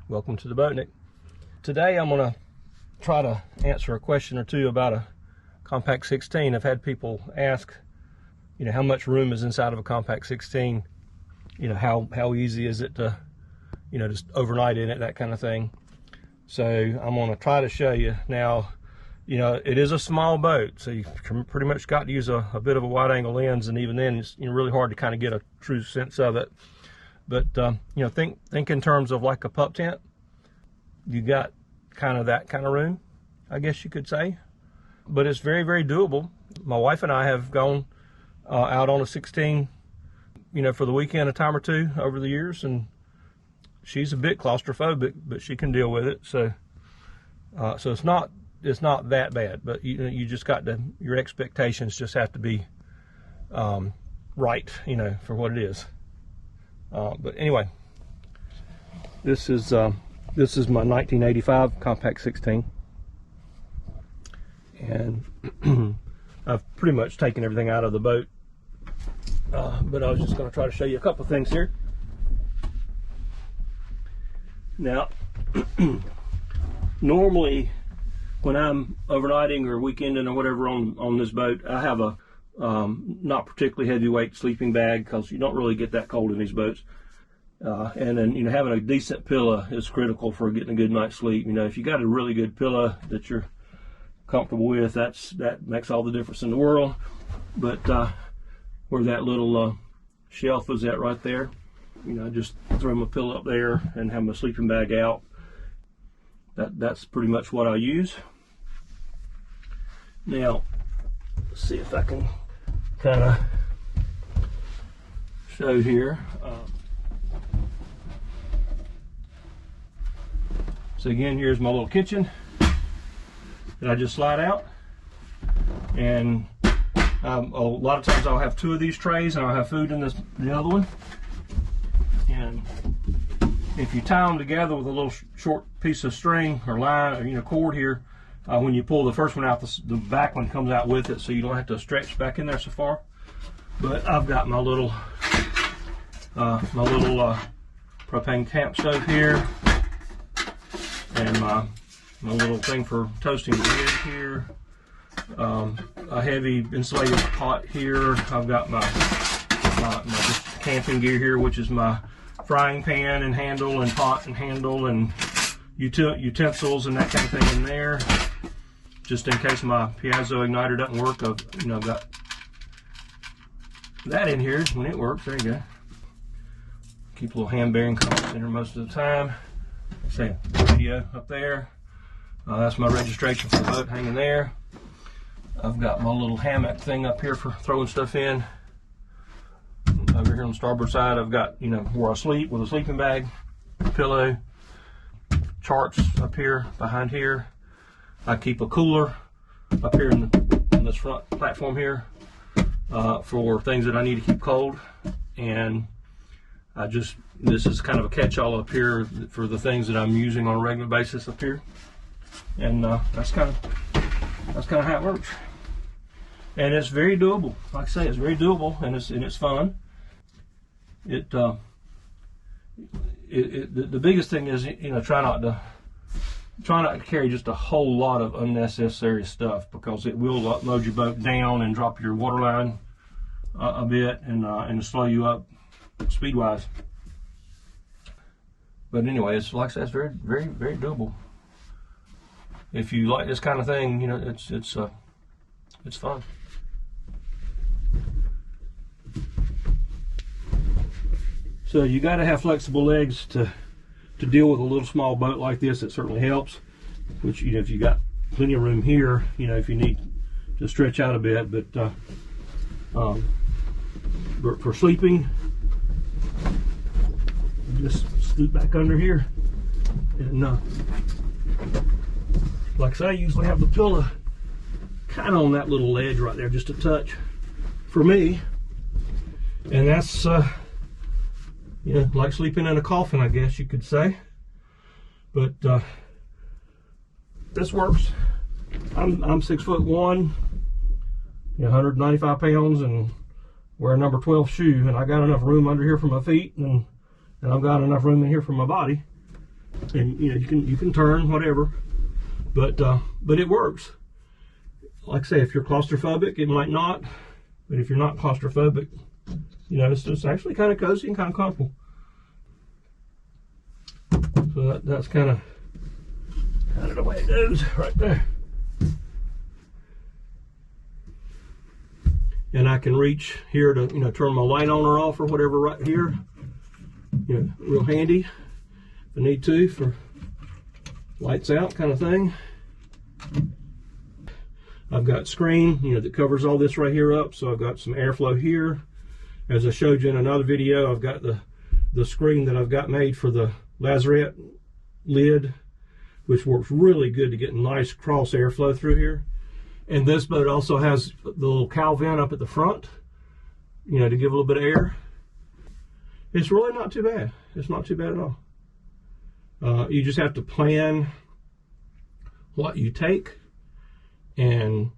Welcome to the Boatnik. Today I'm going to try to answer a question or two about a Com-Pac 16. I've had people ask, how much room is inside of a Com-Pac 16? How easy is it to, just overnight in it, that kind of thing. So I'm going to try to show you. Now, it is a small boat, so you pretty much got to use a bit of a wide angle lens, and even then it's really hard to kind of get a true sense of it. But think in terms of like a pup tent. You got kind of that kind of room, I guess you could say. But it's very, very doable. My wife and I have gone out on a 16, for the weekend a time or two over the years, and she's a bit claustrophobic, but she can deal with it. So it's not that bad. But you just got to, your expectations just have to be right, for what it is. But anyway, this is my 1985 Com-Pac 16, and I've pretty much taken everything out of the boat, but I was just going to try to show you a couple things here. Now, normally when I'm overnighting or weekending or whatever on this boat, I have a not particularly heavyweight sleeping bag, because you don't really get that cold in these boats. And then having a decent pillow is critical for getting a good night's sleep. If you got a really good pillow that you're comfortable with, that makes all the difference in the world. But where that little shelf is at right there, just throw my pillow up there and have my sleeping bag out. That's pretty much what I use. Now, let's see if I can kind of show here. So again, here's my little kitchen that I just slide out, and a lot of times I'll have two of these trays, and I'll have food in the other one. And if you tie them together with a little short piece of string or line or cord here, when you pull the first one out, the back one comes out with it, so you don't have to stretch back in there so far. But I've got my little propane camp stove here, and my little thing for toasting bread here. A heavy insulated pot here. I've got my camping gear here, which is my frying pan and handle and pot and handle and utensils and that kind of thing in there, just in case my piezo igniter doesn't work. I've got that in here when it works. There you go. Keep a little hand bearing constant in here most of the time. Say video up there. That's my registration for the boat hanging there. I've got my little hammock thing up here for throwing stuff in. Over here on the starboard side, I've got where I sleep with a sleeping bag, pillow, charts up here behind here. I keep a cooler up here in this front platform here for things that I need to keep cold, and this is kind of a catch-all up here for the things that I'm using on a regular basis up here, and that's kind of how it works. And it's very doable. Like I say, it's very doable, and it's fun. The biggest thing is try not to carry just a whole lot of unnecessary stuff, because it will load your boat down and drop your water line a bit, and slow you up speed wise. But anyway, it's like I said, it's very, very, very doable. If you like this kind of thing, it's fun. So you got to have flexible legs to deal with a little small boat like this. It certainly helps. Which if you got plenty of room here, if you need to stretch out a bit, but for sleeping, just scoot back under here, and like I say, I usually have the pillow kind of on that little ledge right there, just a touch for me, and that's like sleeping in a coffin, I guess you could say. But this works. I'm 6'1", 195 pounds, and wear a number 12 shoe, and I got enough room under here for my feet, and I've got enough room in here for my body. and you know, you can turn whatever, but it works. Like I say, if you're claustrophobic, it might not, but if you're not claustrophobic, you know, it's actually kind of cozy and kind of comfortable. So that's kind of the way it goes right there. And I can reach here to, you know, turn my light on or off or whatever right here. You know, real handy if I need to for lights out kind of thing. I've got screen, you know, that covers all this right here up, so I've got some airflow here. As I showed you in another video, I've got the screen that I've got made for the lazarette lid, which works really good to get nice cross airflow through here. And this boat also has the little cowl vent up at the front, you know, to give a little bit of air. It's really not too bad. It's not too bad at all. You just have to plan what you take, and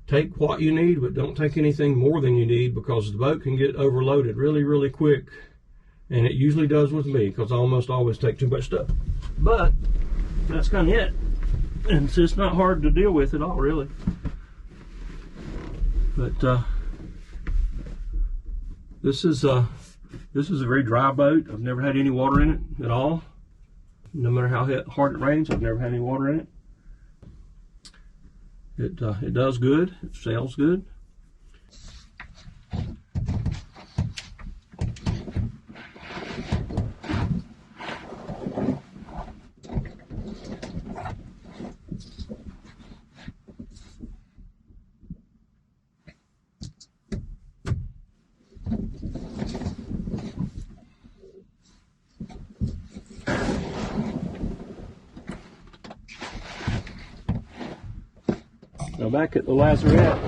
take what you need, but don't take anything more than you need, because the boat can get overloaded really, really quick. And it usually does with me, because I almost always take too much stuff. But that's kind of it. And it's just not hard to deal with at all, really. But this is a very dry boat. I've never had any water in it at all. No matter how hard it rains, I've never had any water in it. It does good. It sails good. Now back at the lazarette,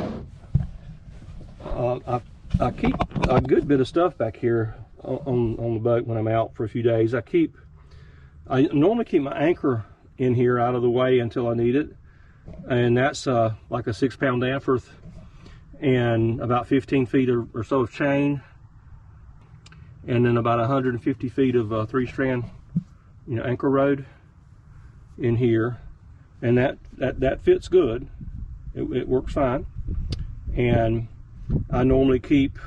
I keep a good bit of stuff back here on the boat when I'm out for a few days. I normally keep my anchor in here out of the way until I need it, and that's like a 6-pound Danforth and about 15 feet or so of chain, and then about 150 feet of 3-strand, you know, anchor rod in here, and that fits good. It works fine. And I normally keep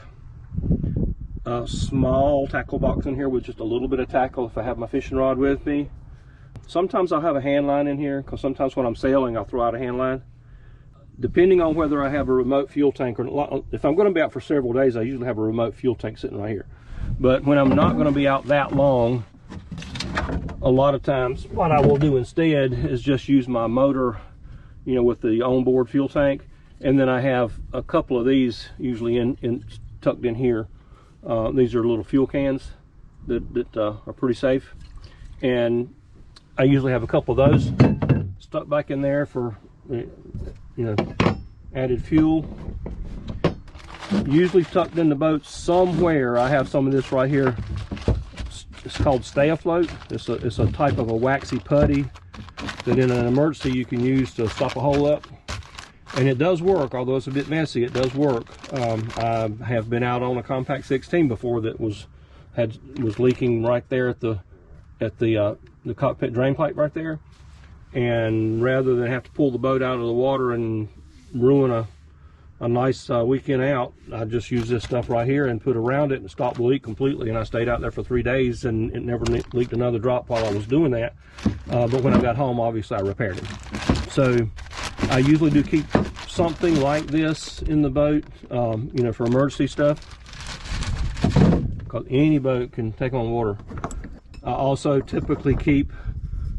a small tackle box in here with just a little bit of tackle if I have my fishing rod with me. Sometimes I'll have a hand line in here, because sometimes when I'm sailing I'll throw out a hand line. Depending on whether I have a remote fuel tank, or if I'm going to be out for several days, I usually have a remote fuel tank sitting right here. But when I'm not going to be out that long, a lot of times what I will do instead is just use my motor, you know, with the onboard fuel tank, and then I have a couple of these usually tucked in here. These are little fuel cans that are pretty safe, and I usually have a couple of those stuck back in there for, you know, added fuel. Usually tucked in the boat somewhere, I have some of this right here. It's called Stay Afloat. It's a type of a waxy putty that in an emergency you can use to stop a hole up, and it does work. Although it's a bit messy, it does work. I have been out on a Com-Pac 16 before that was leaking right there at the cockpit drain pipe right there, and rather than have to pull the boat out of the water and ruin a nice weekend out, I just used this stuff right here and put around it and stopped the leak completely, and I stayed out there for 3 days and it never leaked another drop while I was doing that. But when I got home, obviously I repaired it. So I usually do keep something like this in the boat, you know, for emergency stuff, because any boat can take on water. I also typically keep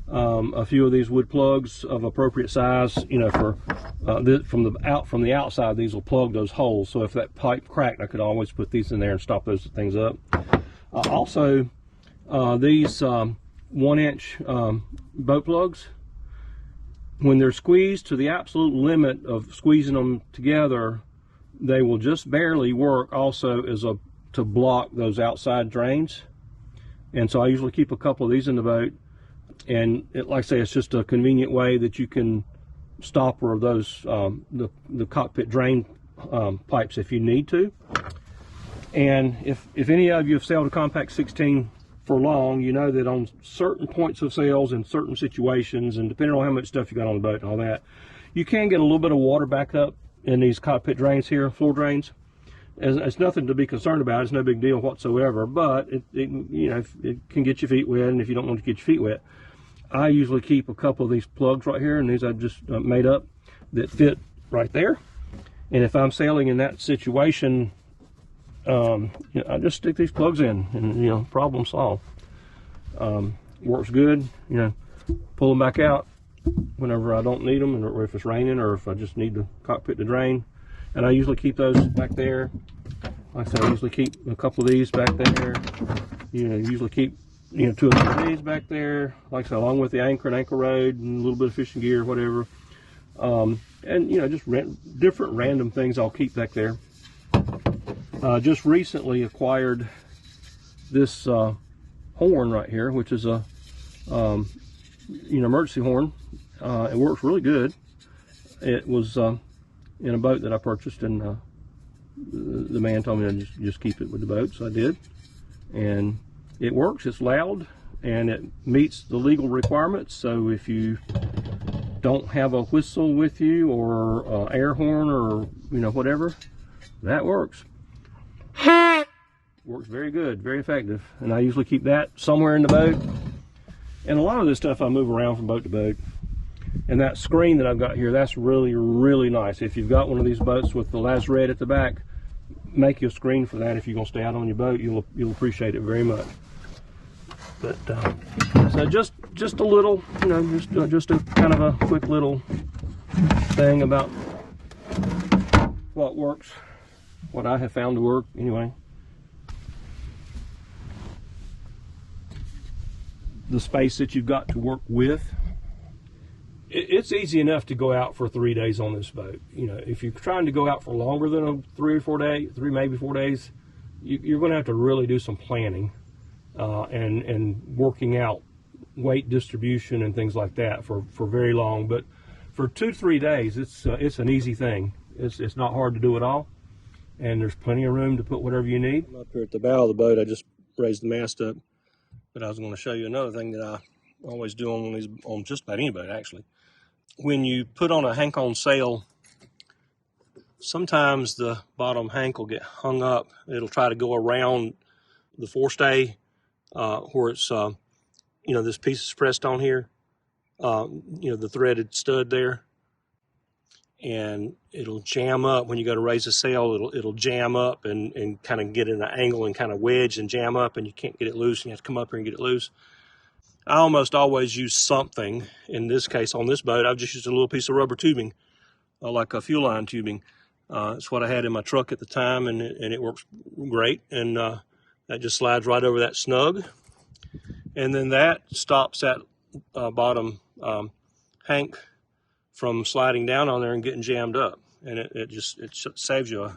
a few of these wood plugs of appropriate size, you know, for from the outside. These will plug those holes, so if that pipe cracked, I could always put these in there and stop those things up. Also, these 1-inch boat plugs, when they're squeezed to the absolute limit of squeezing them together, they will just barely work also as to block those outside drains. And so I usually keep a couple of these in the boat, and like I say, it's just a convenient way that you can stop or those the cockpit drain pipes if you need to. And if any of you have sailed a Com-Pac 16 for long, you know that on certain points of sails in certain situations, and depending on how much stuff you got on the boat and all that, you can get a little bit of water back up in these cockpit drains here, floor drains. It's nothing to be concerned about. It's no big deal whatsoever, but you know, it can get your feet wet, and if you don't want to get your feet wet, I usually keep a couple of these plugs right here, and these I just made up that fit right there. And if I'm sailing in that situation, you know, I just stick these plugs in, and you know, problem solved. Works good. You know, pull them back out whenever I don't need them, or if it's raining, or if I just need the cockpit to drain. And I usually keep those back there. Like I said, I usually keep a couple of these back there. You know, usually keep, you know, 2 or 3 of these back there. Like I said, along with the anchor and anchor rod and a little bit of fishing gear, whatever. And you know, just different random things I'll keep back there. Just recently acquired this horn right here, which is a you know, emergency horn. It works really good. It was in a boat that I purchased, and the man told me to just keep it with the boat, so I did. And it works. It's loud, and it meets the legal requirements. So if you don't have a whistle with you, or air horn, or you know, whatever, that works. Works very good, very effective. And I usually keep that somewhere in the boat. And a lot of this stuff I move around from boat to boat. And that screen that I've got here, that's really, really nice. If you've got one of these boats with the lazarette at the back, make you a screen for that. If you're gonna stay out on your boat, you'll appreciate it very much. But so just a little, you know, just a kind of a quick little thing about what works, what I have found to work anyway. The space that you've got to work with. It's easy enough to go out for 3 days on this boat. You know, if you're trying to go out for longer than 3 or 4 days, maybe 4 days, you're going to have to really do some planning and working out weight distribution and things like that for very long. But for 2 to 3 days, it's an easy thing. It's not hard to do at all, and there's plenty of room to put whatever you need. I'm up here at the bow of the boat. I just raised the mast up, but I was going to show you another thing that I always do on just about any boat, actually. When you put on a hank-on sail, sometimes the bottom hank will get hung up. It'll try to go around the forestay where it's, you know, this piece is pressed on here, you know, the threaded stud there. And it'll jam up when you go to raise the sail. It'll jam up and kind of get in an angle and kind of wedge and jam up, and you can't get it loose, and you have to come up here and get it loose. I almost always use something. In this case, on this boat, I've just used a little piece of rubber tubing, like a fuel line tubing. It's what I had in my truck at the time, and it works great. And that just slides right over that snug. And then that stops that bottom hank from sliding down on there and getting jammed up. And it saves you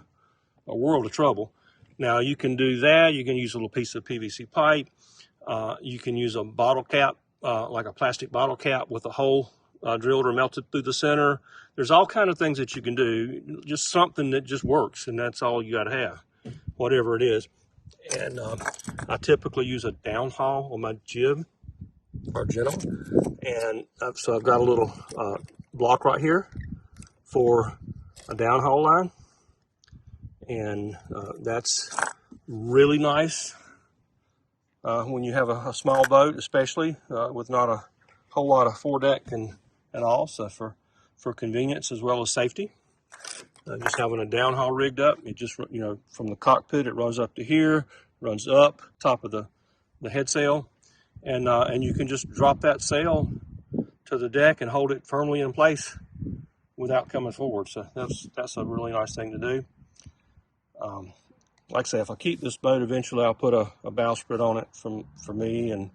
a world of trouble. Now, you can do that. You can use a little piece of PVC pipe. You can use a bottle cap, like a plastic bottle cap with a hole drilled or melted through the center. There's all kind of things that you can do, just something that just works, and that's all you got to have, whatever it is. And I typically use a downhaul on my jib or jennel, and so I've got a little block right here for a downhaul line, and that's really nice. When you have a small boat, especially with not a whole lot of foredeck and all, so for convenience as well as safety. Just having a downhaul rigged up, it just, you know, from the cockpit, it runs up to here, runs up top of the head sail, and you can just drop that sail to the deck and hold it firmly in place without coming forward. So that's a really nice thing to do. Like I say, if I keep this boat, eventually I'll put a bowsprit on it for me and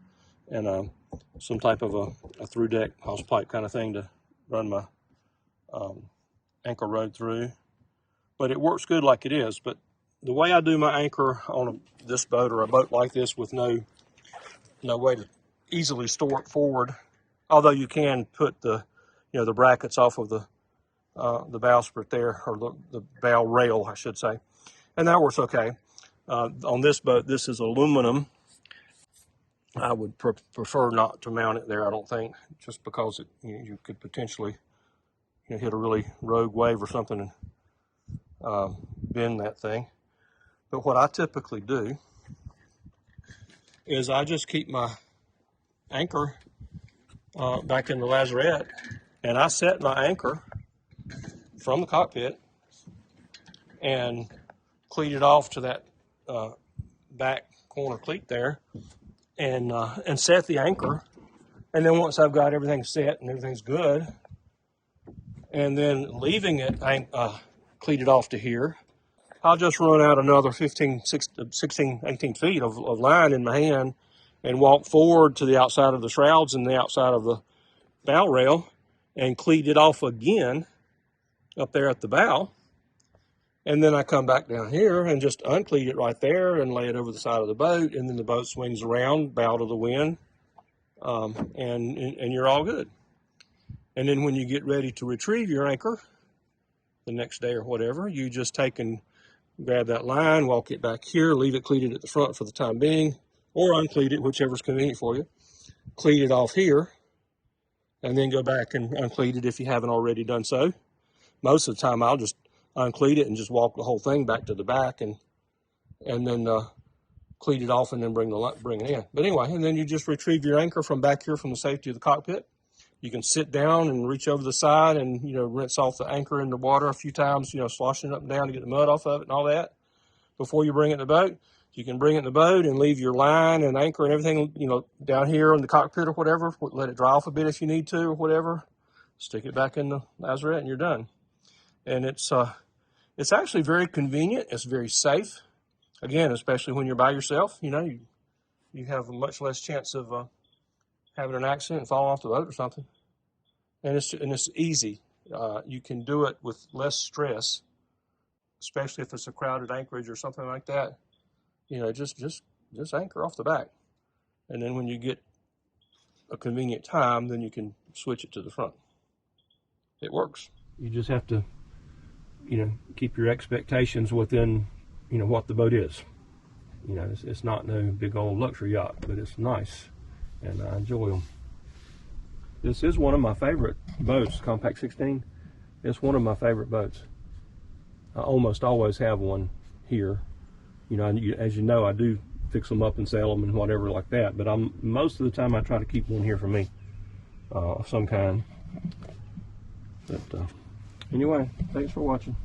some type of a through deck hose pipe kind of thing to run my anchor rod through. But it works good like it is. But the way I do my anchor on this boat, or a boat like this with no way to easily store it forward, although you can put the brackets off of the bowsprit there, or the bow rail, I should say. And that works okay. On this boat, this is aluminum, I would prefer not to mount it there, I don't think, just because you could potentially hit a really rogue wave or something and bend that thing. But what I typically do is I just keep my anchor back in the lazarette, and I set my anchor from the cockpit and cleat it off to that back corner cleat there, and set the anchor. And then once I've got everything set and everything's good, and then leaving it cleated off to here, I'll just run out another 16, 18 feet of line in my hand and walk forward to the outside of the shrouds and the outside of the bow rail and cleat it off again up there at the bow. And then I come back down here and just uncleat it right there and lay it over the side of the boat, and then the boat swings around, bow to the wind, and you're all good. And then when you get ready to retrieve your anchor the next day or whatever, you just take and grab that line, walk it back here, leave it cleated at the front for the time being, or uncleat it, whichever's convenient for you. Cleat it off here, and then go back and uncleat it if you haven't already done so. Most of the time, I'll just uncleat it and just walk the whole thing back to the back, and then cleat it off and then bring it in. But anyway, and then you just retrieve your anchor from back here from the safety of the cockpit. You can sit down and reach over the side and rinse off the anchor in the water a few times, sloshing it up and down to get the mud off of it and all that before you bring it in the boat. You can bring it in the boat and leave your line and anchor and everything, down here in the cockpit or whatever. Let it dry off a bit if you need to or whatever. Stick it back in the lazarette and you're done. And it's actually very convenient. It's very safe. Again, especially when you're by yourself, you have a much less chance of having an accident and falling off the boat or something. And it's easy. You can do it with less stress, especially if it's a crowded anchorage or something like that. Just anchor off the back. And then when you get a convenient time, then you can switch it to the front. It works. You just have to, keep your expectations within, what the boat is. It's not no big old luxury yacht, but it's nice, and I enjoy them. This is one of my favorite boats, Com-Pac 16. It's one of my favorite boats. I almost always have one here. As you know, I do fix them up and sell them and whatever like that, but most of the time I try to keep one here for me, of some kind. But anyway, thanks for watching.